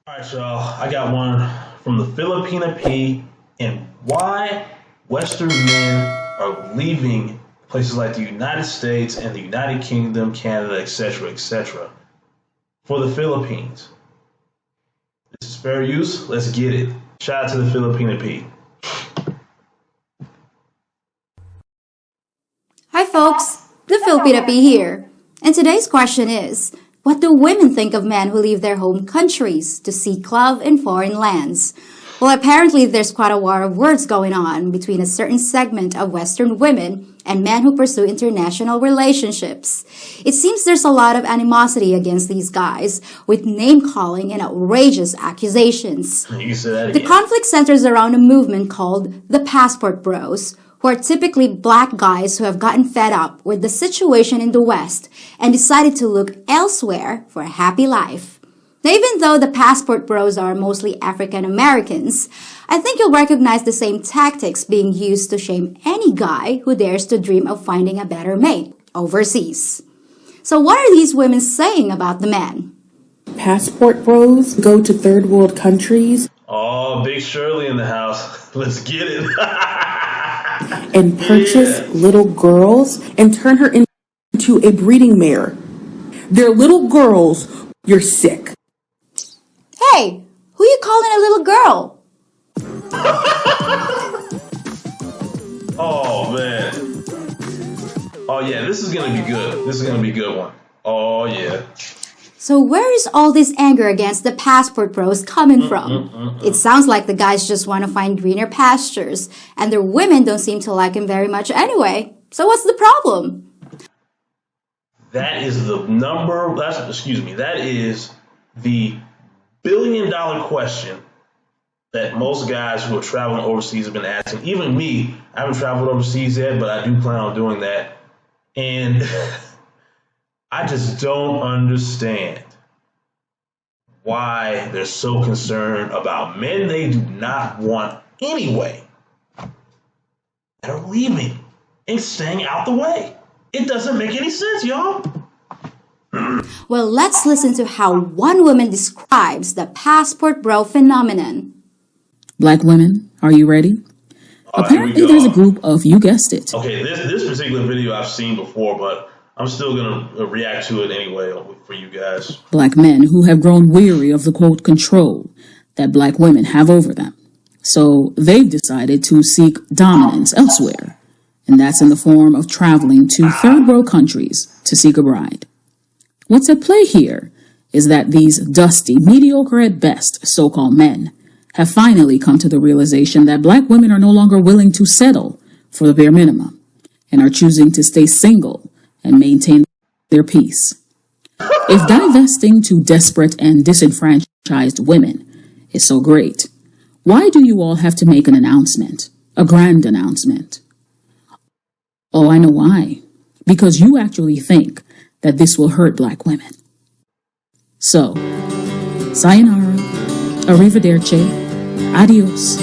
All right, y'all. I got one from the Filipina P and why Western men are leaving places like the United States and the United Kingdom, Canada, etc., etc., for the Philippines. This is fair use. Let's get it. Shout out to the Filipina P. Hi folks, the Filipina P here. And today's question is, what do women think of men who leave their home countries to seek love in foreign lands? Well, apparently there's quite a war of words going on between a certain segment of Western women and men who pursue international relationships. It seems there's a lot of animosity against these guys, with name-calling and outrageous accusations. You say that The again. conflict centers around a movement called the Passport Bros, who are typically black guys who have gotten fed up with the situation in the West and decided to look elsewhere for a happy life. Now, even though the Passport Bros are mostly African Americans, I think you'll recognize the same tactics being used to shame any guy who dares to dream of finding a better mate overseas. So what are these women saying about the men? Passport bros go to third world countries Oh, Big Shirley in the house. Let's get it. and purchase little girls and turn her into a breeding mare. They're little girls. You're sick. Hey, who you calling a little girl? Oh, man. Oh, yeah, this is going to be good. This is going to be a good one. Oh, yeah. So where is all this anger against the Passport Bros coming from? It sounds like the guys just want to find greener pastures, and their women don't seem to like him very much anyway. So what's the problem? That is the number, that is the billion-dollar question that most guys who are traveling overseas have been asking. Even me, I haven't traveled overseas yet, but I do plan on doing that. And I just don't understand why they're so concerned about men they do not want anyway that are leaving and staying out the way. It doesn't make any sense, y'all. Well, let's listen to how one woman describes the Passport Bro phenomenon. Black women, are you ready? Apparently there's a group of, you guessed it, Okay, this particular video I've seen before, but I'm still going to react to it anyway for you guys. black men who have grown weary of the, quote, control that black women have over them. So they've decided to seek dominance elsewhere, and that's in the form of traveling to third world countries to seek a bride. What's at play here is that these dusty, mediocre at best so-called men have finally come to the realization that black women are no longer willing to settle for the bare minimum and are choosing to stay single and maintain their peace. If divesting to desperate and disenfranchised women is so great, why do you all have to make an announcement, a grand announcement? Oh, I know why. Because you actually think that this will hurt black women. So, sayonara, arrivederci, adios.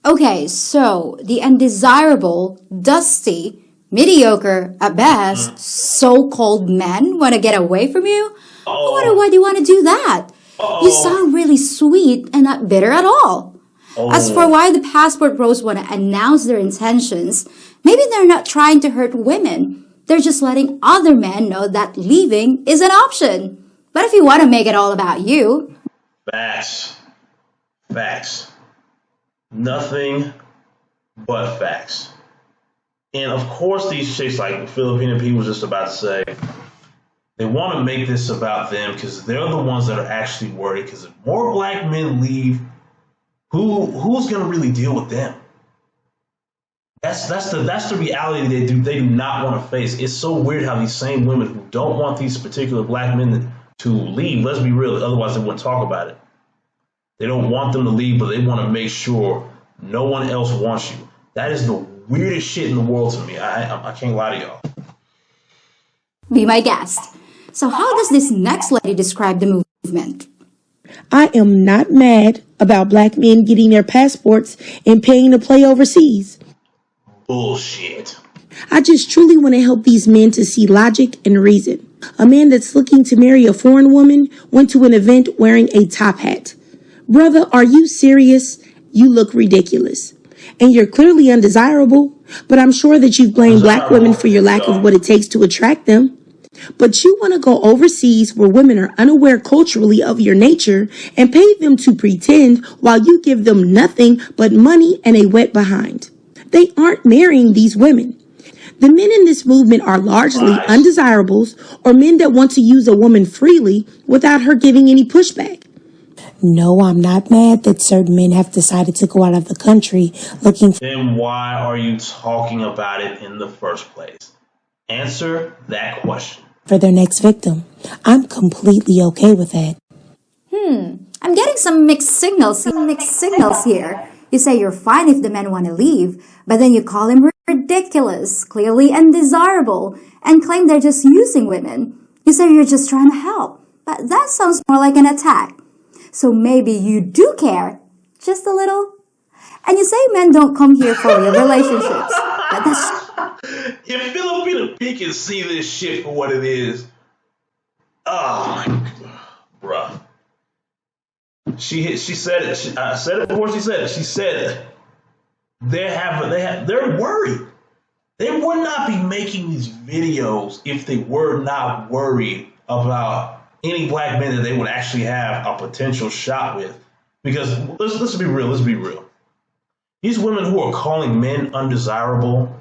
Okay, so the undesirable, dusty, mediocre, at best, so-called men want to get away from you? I wonder why do you want to do that? You sound really sweet and not bitter at all. As for why the Passport Bros want to announce their intentions, maybe they're not trying to hurt women. They're just letting other men know that leaving is an option. But if you want to make it all about you... Facts. Nothing but facts. And of course, these chicks, like Filipino people was just about to say, they want to make this about them because they're the ones that are actually worried. Because if more black men leave, who's going to really deal with them? That's the reality they do not want to face. It's so weird how these same women who don't want these particular black men to leave, let's be real, otherwise they wouldn't talk about it. They don't want them to leave, but they want to make sure no one else wants you. That is the weirdest shit in the world to me. I can't lie to y'all. Be my guest. So how does this next lady describe the movement? I am not mad about black men getting their passports and paying to play overseas. Bullshit. I just truly want to help these men to see logic and reason. A man that's looking to marry a foreign woman went to an event wearing a top hat. Brother, are you serious? You look ridiculous. And you're clearly undesirable, but I'm sure that you've blamed black women for your lack of what it takes to attract them. But you want to go overseas where women are unaware culturally of your nature and pay them to pretend while you give them nothing but money and a wet behind. They aren't marrying these women. The men in this movement are largely undesirables or men that want to use a woman freely without her giving any pushback. No, I'm not mad that certain men have decided to go out of the country looking for... Then why are you talking about it in the first place? Answer that question. For their next victim. I'm completely okay with that. I'm getting some mixed signals here. You say you're fine if the men want to leave, but then you call him ridiculous, clearly undesirable, and claim they're just using women. You say you're just trying to help, but that sounds more like an attack. So maybe you do care, just a little. And you say men don't come here for real relationships, but that's... If Filipina P can see this shit for what it is, oh my God, bruh. She said it. I said it before she said it. She said they're worried. They would not be making these videos if they were not worried about any black men that they would actually have a potential shot with. Because let's be real. Let's be real. These women who are calling men undesirable,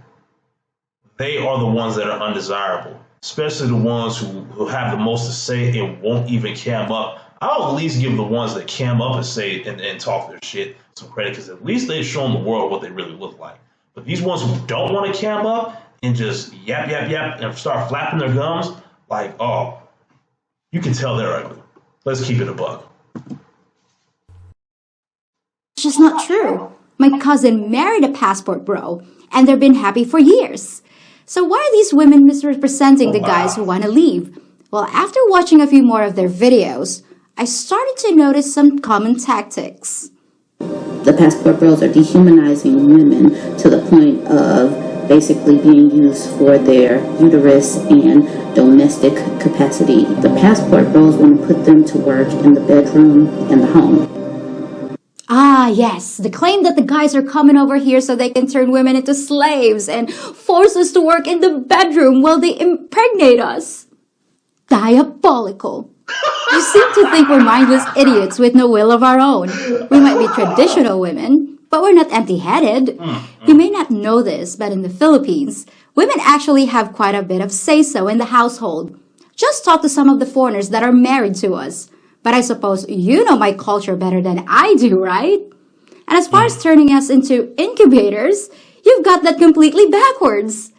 they are the ones that are undesirable, especially the ones who have the most to say and won't even cam up. I'll at least give the ones that cam up and say and talk their shit some credit, because at least they've shown the world what they really look like. But these ones who don't want to cam up and just yap and start flapping their gums, like, oh, you can tell they're ugly. Let's keep it a buck. It's just not true. My cousin married a passport bro, and they've been happy for years. So why are these women misrepresenting the guys who want to leave? Well, after watching a few more of their videos, I started to notice some common tactics. The passport bros are dehumanizing women to the point of basically being used for their uterus and domestic capacity. The passport bros want to put them to work in the bedroom and the home. Ah, yes, the claim that the guys are coming over here so they can turn women into slaves and force us to work in the bedroom while they impregnate us. Diabolical. You seem to think we're mindless idiots with no will of our own. We might be traditional women, but we're not empty-headed. You may not know this, but in the Philippines, women actually have quite a bit of say-so in the household. Just talk to some of the foreigners that are married to us. But I suppose you know my culture better than I do, right? And as far as turning us into incubators, you've got that completely backwards.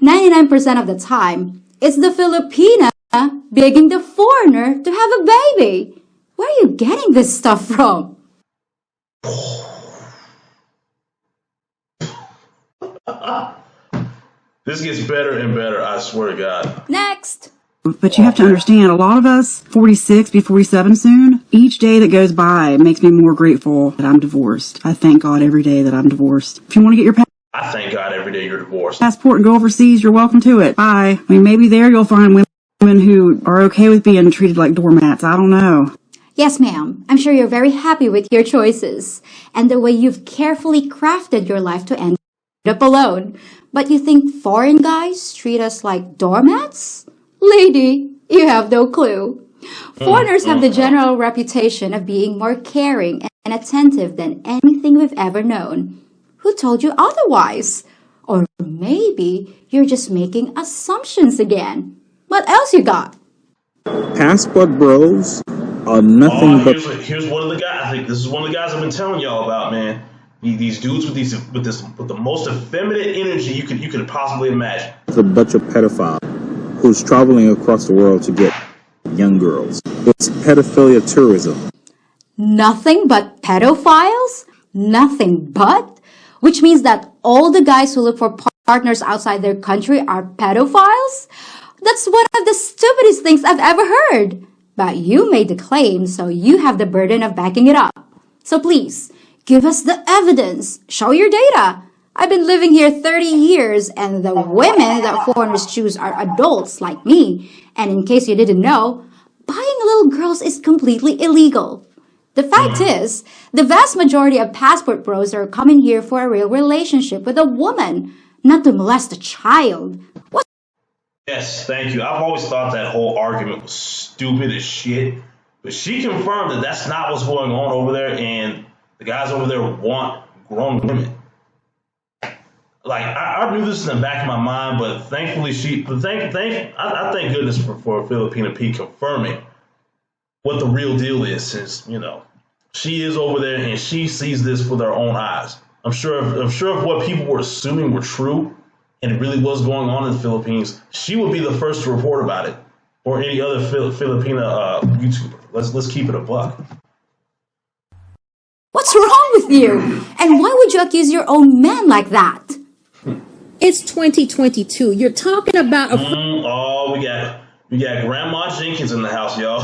99% of the time, it's the Filipina begging the foreigner to have a baby. Where are you getting this stuff from? This gets better and better, I swear to God. Next. But you have to understand, a lot of us, 46, be 47 soon, each day that goes by makes me more grateful that I'm divorced. I thank God every day that I'm divorced. If you want to get your I thank God every day you're divorced. passport and go overseas, you're welcome to it. Bye. I mean, maybe there you'll find women who are okay with being treated like doormats. I don't know. Yes, ma'am. I'm sure you're very happy with your choices and the way you've carefully crafted your life to end up alone. But you think foreign guys treat us like doormats? Lady, you have no clue. Foreigners have the general reputation of being more caring and attentive than anything we've ever known. Who told you otherwise? Or maybe you're just making assumptions again. What else you got? Passport bros are nothing but... Here's one of the guys. I think this is one of the guys I've been telling y'all about, man. These dudes with the most effeminate energy you could possibly imagine. It's a bunch of pedophiles who's traveling across the world to get young girls. It's pedophilia tourism. Nothing but pedophiles? Nothing but? Which means that all the guys who look for partners outside their country are pedophiles? That's one of the stupidest things I've ever heard. But you made the claim, so you have the burden of backing it up. So please, give us the evidence. Show your data. I've been living here 30 years, and the women that foreigners choose are adults like me. And in case you didn't know, buying little girls is completely illegal. The fact is, the vast majority of passport bros are coming here for a real relationship with a woman, not to molest a child. Yes, thank you. I've always thought that whole argument was stupid as shit. But she confirmed that that's not what's going on over there, and the guys over there want grown women. Like, I knew this in the back of my mind, but thankfully I thank goodness for Filipina P confirming what the real deal is, since, she is over there and she sees this with her own eyes. I'm sure if what people were assuming were true and it really was going on in the Philippines, she would be the first to report about it, or any other Filipina YouTuber. Let's keep it a buck. What's wrong with you? And why would you accuse your own man like that? It's 2022. You're talking about a we got Grandma Jenkins in the house, y'all.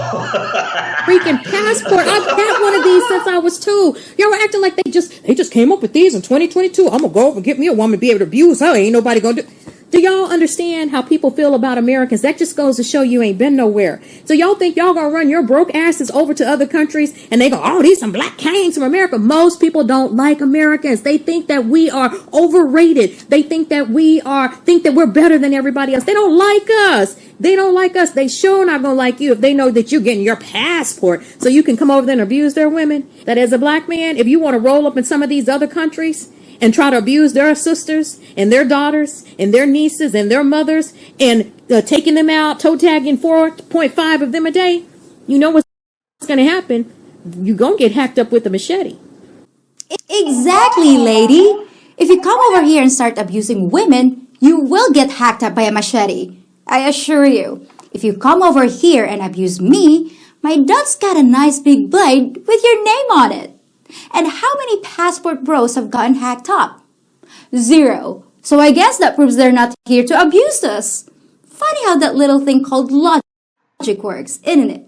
freaking passport. I've had one of these since I was 2. Y'all were acting like they just came up with these in 2022. I'm gonna go over and get me a woman, be able to abuse her. Ain't nobody gonna do. Do y'all understand how people feel about Americans? That just goes to show you ain't been nowhere. So y'all think y'all gonna run your broke asses over to other countries and they go, oh, these some black kings from America. Most people don't like Americans. They think that we are overrated. They think that we're better than everybody else. They don't like us. They don't like us. They sure not gonna like you if they know that you're getting your passport so you can come over there and abuse their women. That as a black man, if you want to roll up in some of these other countries and try to abuse their sisters and their daughters and their nieces and their mothers and taking them out, toe tagging 4.5 of them a day, you know what's going to happen? You're going to get hacked up with a machete. Exactly, lady. If you come over here and start abusing women, you will get hacked up by a machete. I assure you. If you come over here and abuse me, my dad's got a nice big blade with your name on it. And how many passport bros have gotten hacked up? 0. So I guess that proves they're not here to abuse us. Funny how that little thing called logic works, isn't it?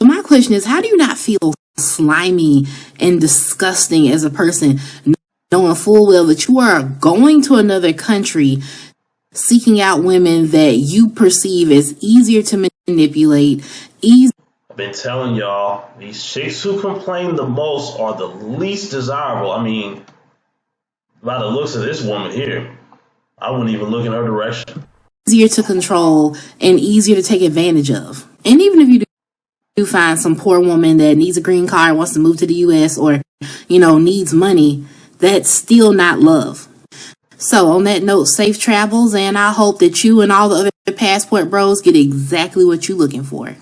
My question is, how do you not feel slimy and disgusting as a person, knowing full well that you are going to another country, seeking out women that you perceive as easier to manipulate, I've been telling y'all, these chicks who complain the most are the least desirable. I mean, by the looks of this woman here, I wouldn't even look in her direction. Easier to control and easier to take advantage of. And even if you do find some poor woman that needs a green card, wants to move to the U.S. or, needs money, that's still not love. So on that note, safe travels, and I hope that you and all the other passport bros get exactly what you're looking for.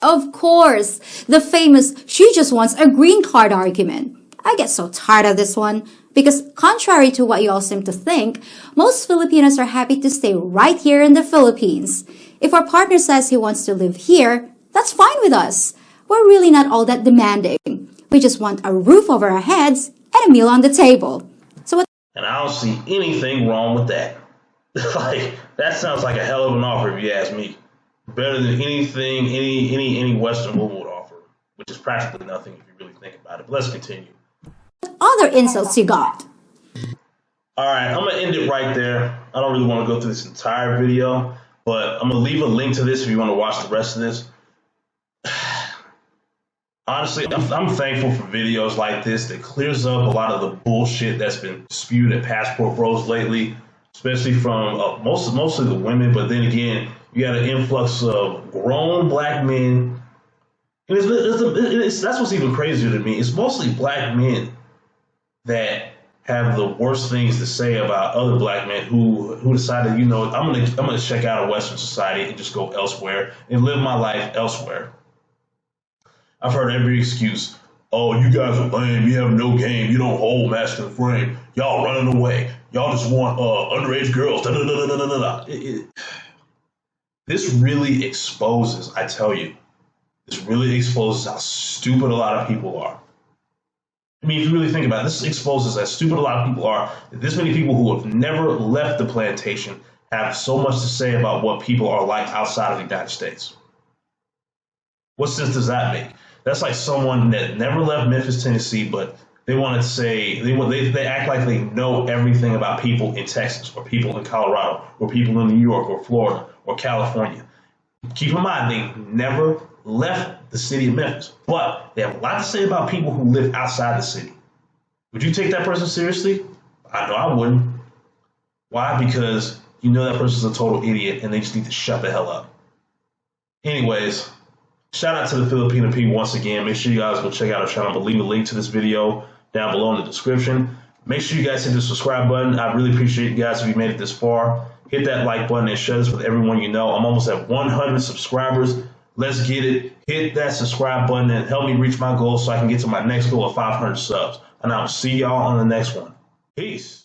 Of course, the famous she just wants a green card argument. I get so tired of this one because contrary to what you all seem to think, most Filipinos are happy to stay right here in the Philippines. If our partner says he wants to live here, that's fine with us. We're really not all that demanding. We just want a roof over our heads and a meal on the table. And I don't see anything wrong with that. That sounds like a hell of an offer if you ask me. Better than anything any Western woman would offer, which is practically nothing if you really think about it. But let's continue. What other insults you got? All right, I'm going to end it right there. I don't really want to go through this entire video, but I'm going to leave a link to this if you want to watch the rest of this. Honestly, I'm thankful for videos like this that clears up a lot of the bullshit that's been spewed at Passport Bros lately, especially from mostly the women. But then again, you got an influx of grown black men. And that's what's even crazier to me. It's mostly black men that have the worst things to say about other black men who decided, I'm gonna check out a Western society and just go elsewhere and live my life elsewhere. I've heard every excuse. Oh, you guys are lame. You have no game. You don't hold masculine frame. Y'all running away. Y'all just want underage girls. Da, da, da, da, da, da. This really exposes, I tell you, how stupid a lot of people are. I mean, if you really think about it, this exposes how stupid a lot of people are. That this many people who have never left the plantation have so much to say about what people are like outside of the United States. What sense does that make? That's like someone that never left Memphis, Tennessee, but They want to say they act like they know everything about people in Texas or people in Colorado or people in New York or Florida or California. Keep in mind, they never left the city of Memphis, but they have a lot to say about people who live outside the city. Would you take that person seriously? I know I wouldn't. Why? Because you know that person's a total idiot and they just need to shut the hell up. Anyways, shout out to the Filipina people once again. Make sure you guys go check out our channel. But leave a link to this video down below in the description. Make sure you guys hit the subscribe button. I really appreciate you guys if you made it this far. Hit that like button and share this with everyone you know. I'm almost at 100 subscribers. Let's get it. Hit that subscribe button and help me reach my goal so I can get to my next goal of 500 subs. And I'll see y'all on the next one. Peace.